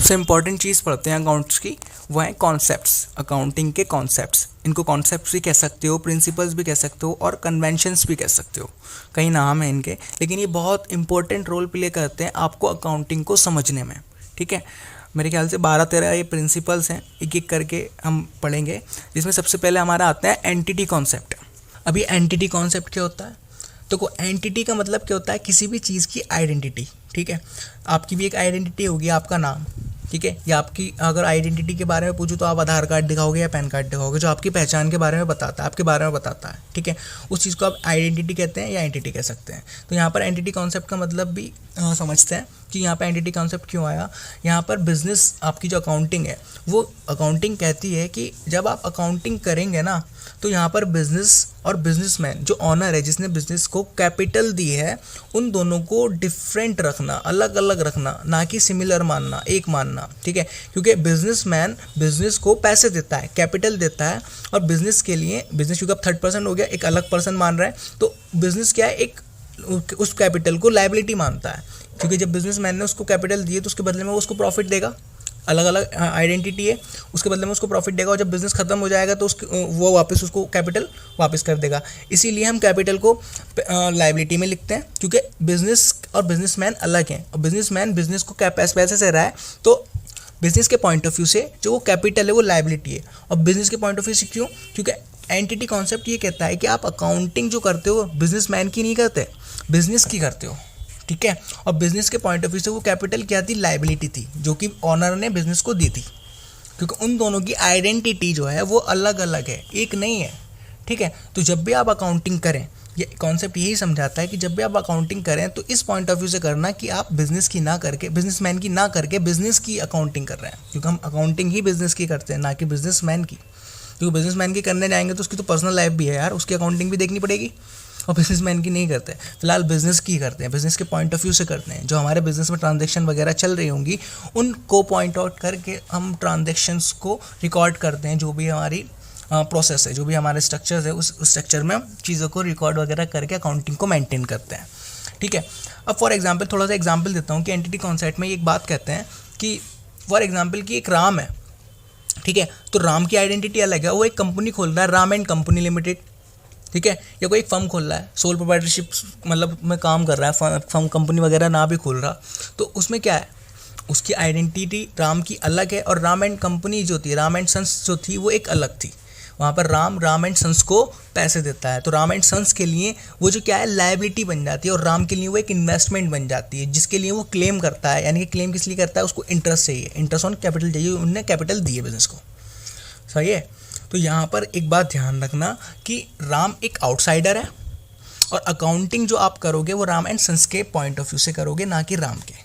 सबसे इंपॉर्टेंट चीज़ पढ़ते हैं अकाउंट्स की, वो है कॉन्सेप्ट्स, अकाउंटिंग के कॉन्सेप्ट्स। इनको कॉन्सेप्ट्स भी कह सकते हो, प्रिंसिपल्स भी कह सकते हो और कन्वेंशंस भी कह सकते हो, कई नाम हैं इनके, लेकिन ये बहुत इंपॉर्टेंट रोल प्ले करते हैं आपको अकाउंटिंग को समझने में। ठीक है, मेरे ख्याल से 12-13 ये प्रिंसिपल्स हैं, एक एक करके हम पढ़ेंगे, जिसमें सबसे पहले हमारा आता है एंटिटी कॉन्सेप्ट। अभी एंटिटी कॉन्सेप्ट क्या होता है? तो को एंटिटी का मतलब क्या होता है? किसी भी चीज़ की आइडेंटिटी। ठीक है, आपकी भी एक आइडेंटिटी होगी, आपका नाम। ठीक है, या आपकी अगर आइडेंटिटी के बारे में पूछूँ तो आप आधार कार्ड दिखाओगे या पैन कार्ड दिखाओगे, जो आपकी पहचान के बारे में बताता है, आपके बारे में बताता है। ठीक है, उस चीज़ को आप आइडेंटिटी कहते हैं या एंटिटी कह सकते हैं। तो यहाँ पर एंटिटी कॉन्सेप्ट का मतलब भी समझते हैं कि यहाँ पर एंटिटी कॉन्सेप्ट क्यों आया। यहाँ पर बिजनेस, आपकी जो अकाउंटिंग है, वो अकाउंटिंग कहती है कि जब आप अकाउंटिंग करेंगे ना, तो यहाँ पर बिजनेस और बिजनेसमैन, जो ऑनर है, जिसने बिजनेस को कैपिटल दी है, उन दोनों को डिफरेंट रखना, अलग अलग रखना, ना कि सिमिलर मानना, एक मानना। ठीक है, क्योंकि बिजनेसमैन बिजनेस को पैसे देता है, कैपिटल देता है, और बिजनेस के लिए, बिजनेस क्योंकि अब 3rd पर्सन हो गया, एक अलग पर्सन मान रहा है, तो बिजनेस क्या है, एक उस कैपिटल को लायबिलिटी मानता है, क्योंकि जब बिजनेसमैन ने उसको कैपिटल दिए तो उसके बदले में वो उसको प्रॉफिट देगा। अलग अलग आइडेंटिटी है, उसके बदले में उसको प्रॉफिट देगा, और जब बिजनेस खत्म हो जाएगा तो वो वापस उसको कैपिटल वापस कर देगा। इसीलिए हम कैपिटल को लायबिलिटी में लिखते हैं, क्योंकि बिजनेस और बिजनेसमैन अलग हैं, और बिजनेसमैन बिजनेस को पैसे से रहा है, तो बिजनेस के पॉइंट ऑफ व्यू से जो वो कैपिटल है वो लायबिलिटी है। और बिजनेस के पॉइंट ऑफ व्यू से क्यों? क्योंकि एंटिटी कॉन्सेप्ट ये कहता है कि आप अकाउंटिंग जो करते हो बिजनेसमैन की नहीं करते, बिजनेस की करते हो। ठीक है, और बिजनेस के पॉइंट ऑफ व्यू से वो कैपिटल क्या थी? लायबिलिटी थी, जो कि ऑनर ने बिजनेस को दी थी, क्योंकि उन दोनों की आइडेंटिटी जो है वो अलग अलग है, एक नहीं है। ठीक है, तो जब भी आप अकाउंटिंग करें, ये कॉन्सेप्ट यही समझाता है कि जब भी आप अकाउंटिंग करें तो इस पॉइंट ऑफ व्यू से करना कि आप बिजनेस की ना करके, बिजनेसमैन की ना करके, बिजनेस की अकाउंटिंग कर रहे हैं, क्योंकि हम अकाउंटिंग ही बिजनेस की करते हैं, ना कि बिजनेसमैन की। क्योंकि बिजनेसमैन की करने जाएंगे तो उसकी तो पर्सनल लाइफ भी है यार, उसकी अकाउंटिंग भी देखनी पड़ेगी, और बिजनेसमैन की नहीं करते। फिलहाल बिजनेस की करते हैं, बिजनेस के पॉइंट ऑफ व्यू से करते हैं, जो हमारे बिजनेस में ट्रांजैक्शन वगैरह चल रही होंगी उनको पॉइंट आउट करके हम ट्रांजैक्शंस को रिकॉर्ड करते हैं, जो भी हमारी प्रोसेस है, जो भी हमारे स्ट्रक्चर्स है, उस स्ट्रक्चर में चीज़ों को रिकॉर्ड वगैरह करके अकाउंटिंग को मेंटेन करते हैं। ठीक है, अब फॉर एग्जांपल थोड़ा सा एग्जांपल देता हूँ कि एंटिटी कॉन्सेप्ट में एक बात कहते हैं कि फॉर एग्जांपल कि एक राम है। ठीक है, तो राम की आइडेंटिटी अलग है, वो एक कंपनी खोल रहा है, राम एंड कंपनी लिमिटेड। ठीक है, या कोई एक फर्म खोल रहा है, सोल प्रोप्राइटरशिप मतलब में काम कर रहा है, फर्म कंपनी वगैरह ना भी खोल रहा, तो उसमें क्या है, उसकी आइडेंटिटी राम की अलग है, और राम एंड कंपनी जो थी, राम एंड सन्स जो थी, वो एक अलग थी। वहाँ पर राम एंड सन्स को पैसे देता है, तो राम एंड सन्स के लिए वो जो क्या है, लायबिलिटी बन जाती है, और राम के लिए वो एक इन्वेस्टमेंट बन जाती है, जिसके लिए वो क्लेम करता है। यानी कि क्लेम किस लिए करता है? उसको इंटरेस्ट चाहिए, इंटरेस्ट ऑन कैपिटल चाहिए, उन्होंने कैपिटल दी है बिजनेस को। सही है, तो यहाँ पर एक बात ध्यान रखना कि राम एक आउटसाइडर है, और अकाउंटिंग जो आप करोगे वो राम एंड सन्स के पॉइंट ऑफ व्यू से करोगे, ना कि राम के।